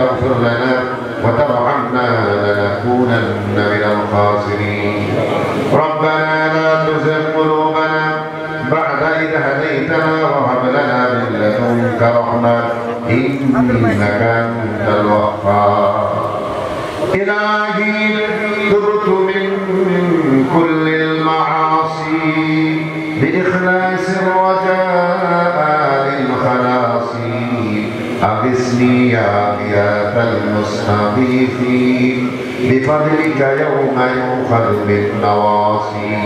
تغفر لنا وترحمنا لنكونن من الخاسرين ربنا لا تزغ قلوبنا بعد إذ هديتنا وهب لنا من لدنك رحمة إنك أنت الوهاب إلهي تبت من كل المعاصي بإخلاص الرجاء للخلاص أغثني يا غياث المستغيثين بفضلك يوم يؤخذ بالنواصي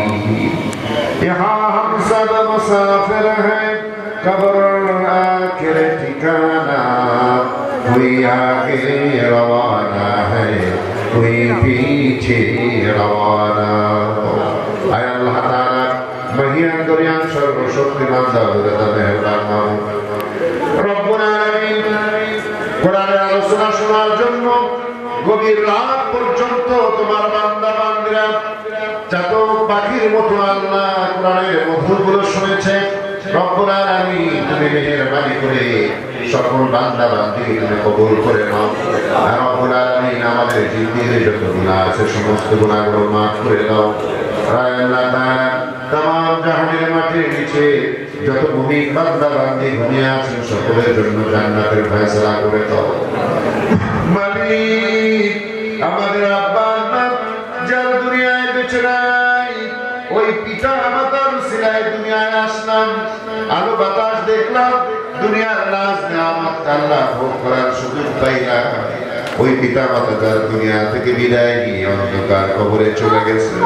यहाँ हम सब मुसाफिर हैं कब्र आखिर ठिकाना कोई आगे रवाना है कोई पीछे रवाना आय अल्लाह ताला महियान दुनिया सर्वशक्तिमान दाऊद मेहरबान मामून रब्बुल आलामीन कुराনের আলোচনা শোনার জন্য গভীর রাত পর্যন্ত তোমার বান্দা বান্দীরা চাতক পাখির মতো আল্লাহ কোরআনের মধুরগুলো শুনেছে রব্বুল আলামিন তুমি মেহেরবানি করে সকল বান্দা বান্দীকে তুমি কবুল করে নাও আর রব্বুল আলামিন আমাদের জিন্দেগির যত গুনাহ আছে সমস্ত গুনাহগুলো মাফ করে দাও আল্লাহ তাআলা तमाम জাহানের মাটির নিচে যত মুমিন বান্দা বান্দী ঘুমিয়ে আছেন সকলের জন্য জান্নাতের ফয়সালা করে দাও মালিক আমাদের আব্বা আম্মা যারা দুনিয়ায় বেঁচে নাই ওই পিতা মাতার উসিলায় দুনিয়ায় আসলাম আলো বাতাস দেখলাম দুনিয়ার নাজ নিয়ামত আল্লাহ ভোগ করার সুযোগ পাইলাম ওই পিতা মাতা যারা দুনিয়া থেকে বিদায় নিয়ে অন্ধকার কবরে চলে গেছে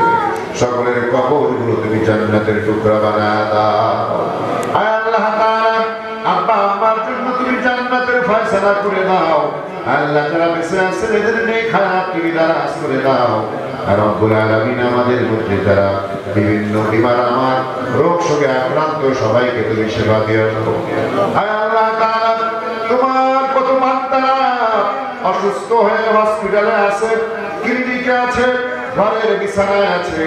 সকলের কবরগুলো তুমি জান্নাতের টুকরা বানায় দাও আয় আল্লাহ তাআলা আব্বা আম্মার জন্য তুমি জান্নাতের ফয়সালা করে দাও আল্লাহ যারা বেঁচে আছেন এদের নেক হায়াত তুমি দারাজ করে দাও আর রব্বুল আলামিন আমাদের মধ্যে যারা বিভিন্ন বিমার আমার রোগ শোকে আক্রান্ত সবাইকে তুমি সেবা দিও আয় আল্লাহ তাআলা তোমার কত বান্দারা অসুস্থ হয়ে হসপিটালে আছে ক্লিনিকে আছে ঘরের বিছানায় আছে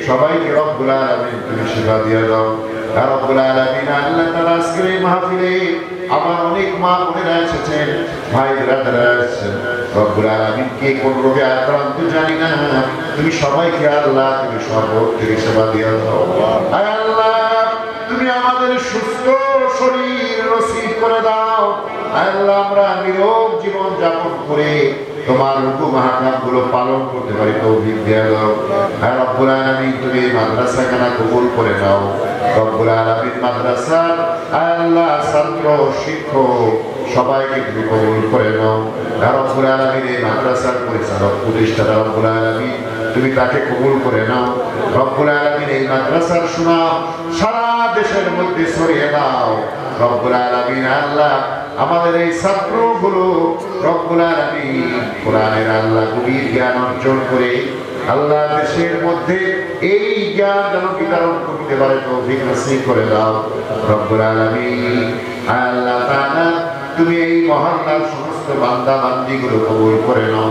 সবাইকে রব্বুল আলামিন তুমি সেবা দিয়ে দাও আর রব্বুল আলামিন আল্লাহ তাআলা আজকের এই মাহফিলে আমার অনেক মা বোনেরা এসেছেন ভাই ব্রাদাররা এসেছেন রব্বুল আলামিন কে কোন রোগে আক্রান্ত জানি না তুমি সবাইকে আল্লাহ তুমি সর্বত্র থেকে সেবা দিয়ে দাও আয় আল্লাহ তুমি আমাদের সুস্থ শরীর নসিব করে দাও আল্লাহ আমরা নিরোগ জীবন যাপন করে তোমার হুকুম আহকামগুলো পালন করতে পারি তৌফিক দিয়ে দাও আর রব্বুল আলামিন তুমি মাদ্রাসাখানা কবুল করে নাও রব্বুল আলামিন মাদ্রাসার আল্লাহ ছাত্র শিক্ষক সবাইকে তুমি কবুল করে নাও আর রব্বুল আলামিন এই মাদ্রাসার পরিচালক প্রতিষ্ঠাতা রব্বুল আলামিন তুমি তাকে কবুল করে নাও রব্বুল আলামিন এই মাদ্রাসার সুনাম সারা দেশের মধ্যে ছড়িয়ে দাও রব্বুল আলামিন আল্লাহ আমাদের এই ছাত্রগুলো রব্বুল আলামিন কোরআনের আল্লাহ গভীর জ্ঞান অর্জন করে আল্লাহ দেশের মধ্যে এই জ্ঞান যেন বিতরণ করতে পারে তৌফিক নসিব করে দাও রব্বুল আলামিন আল্লাহ তাআলা তুমি এই মহল্লার সমস্ত বান্দা বান্দীগুলো কবুল করে নাও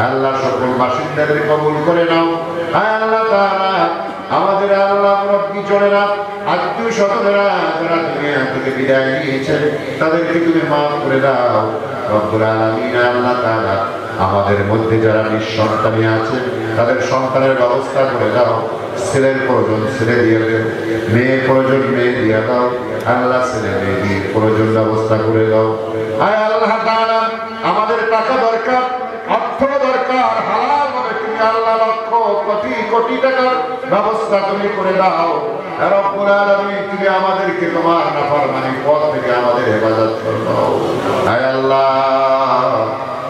আল্লাহ সকল বাসিন্দাদের কবুল করে নাও আল্লাহ তাআলা আমাদের আল্লাহ রব্বি জনেরা আত্মীয় স্বজনেরা যারা দুনিয়া থেকে বিদায় নিয়েছেন তাদেরকে তুমি মাফ করে দাও রব্বুল আলামিন আল্লাহ তাআলা আমাদের মধ্যে যারা নিঃসন্তানী আছে তাদের সন্তানের ব্যবস্থা করে দাও ছেলের প্রয়োজন ছেলে দিয়ে দাও মেয়ের প্রয়োজন মেয়ে দিয়ে দাও আল্লাহ ছেলে মেয়ে দিয়ে প্রয়োজন ব্যবস্থা করে দাও আয় আল্লাহ তাআলা আমাদের টাকা দরকার অর্থ দরকার হালাল ভাবে তুমি আল্লাহ লক্ষ কোটি কোটি টাকার ব্যবস্থা তুমি করে দাও রব্বুল আলামিন তুমি আমাদেরকে তোমার নাফরমানি পথ থেকে আমাদের হেফাজত করে দাও আয় আল্লাহ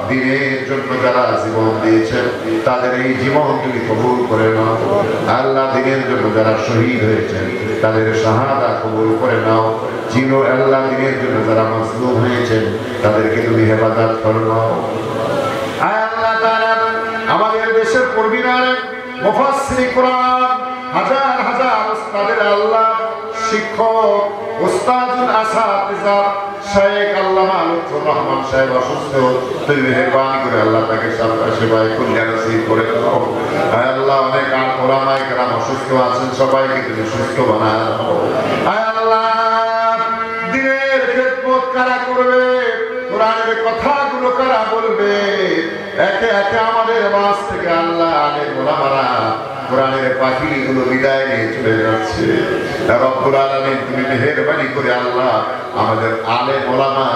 দিনের জন্য যারা জীবন দিয়েছেন তাদের এই জীবন তুমি কবুল করে নাও আল্লাহ দিনের জন্য যারা শহীদ হয়েছেন তাদের শাহাদা কবুল করে নাও জিনো আল্লাহ দিনের জন্য যারা মাজলুম হয়েছেন তাদেরকে তুমি হেফাজত করে নাও আয় আল্লাহ তাআলা আমাদের দেশের প্রবীণ মুফাসসির কোরআন হাজার হাজার উস্তাদের আল্লাহ শিক্ষক উস্তাদুল আসাতিজা শেখ আল্লামা লুৎফুর রহমান সাহেব অসুস্থ তুমি মেহেরবানি করে আল্লাহ তাকে সেবায় কল্যাণ নসিব করে দাও আয় আল্লাহ অনেক ওলামায়ে কেরাম অসুস্থ আছেন সবাইকে তুমি সুস্থ বানায় দাও আয় আল্লাহ দিনের খেদমত কারা করবে কোরআনের কথাগুলো কারা বলবে? একে একে আমাদের মাঝ থেকে আল্লাহ আলেম ওলামারা কোরআনের পাখিগুলো বিদায় নিয়ে চলে যাচ্ছে। রব্বুল আলামিন তুমি মেহেরবানি করে আল্লাহ আমাদের আলেম ওলামা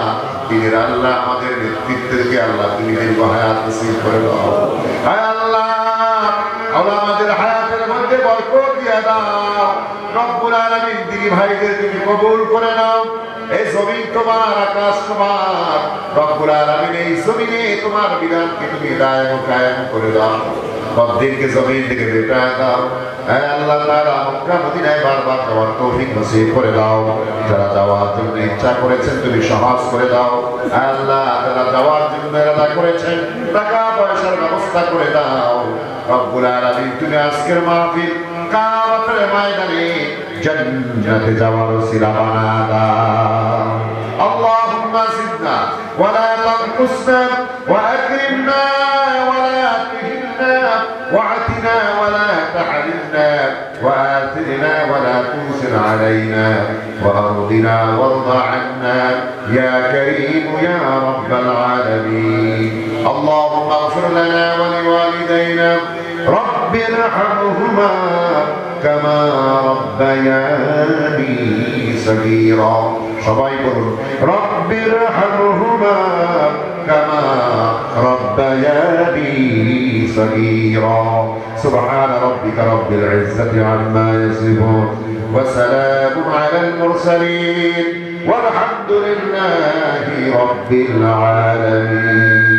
দিনের আল্লাহ আমাদের নেতৃত্বকে আল্লাহ তুমি দীর্ঘ হায়াত নসিব করে দাও। হায় আল্লাহ আমাদের হায়াতের মধ্যে বরকত দিয়ে দাও। রব্বুল আলামিন দিনী ভাইদের তুমি কবুল করে নাও। এই জমিন তোমার, আকাশ তোমার। রব্বুল আলামিন এই জমিনে তোমার বিধানকে তুমি দায়েম কায়েম করে দাও। দিনকে জমিন থেকে বেটায় দাও। আল্লাহ তাআলা মক্কা মদিনায় বারবার যাওয়ার তৌফিক নসিব করে দাও। যারা যাওয়ার জন্য ইচ্ছা করেছেন তুমি সহজ করে দাও। আল্লাহ যারা যাওয়ার জন্য ইরাদা করেছেন টাকা পয়সার ব্যবস্থা করে দাও। রব্বুল আলামিন তুমি আজকের মাহফিল কিয়ামতের ময়দানে জান্নাতে যাওয়ার ওসিলা বানা দাও। আল্লাহুম্মা জিদনা ওয়া লা তানকুসনা ওয়া আকরিমনা ওয়া লা তুহিন্না واعتنا ولا تحرمنا وآثرنا ولا تنصر علينا وأرضنا وارض عنا يا كريم يا رب العالمين. اللهم اغفر لنا ولوالدينا رب ارحمهما كما ربياني صغيرا. সবাই বলুন رب ارحمهما كما ربياني صغيرا. سبحان ربك رب العزة عما يصفون وسلام على المرسلين والحمد لله رب العالمين.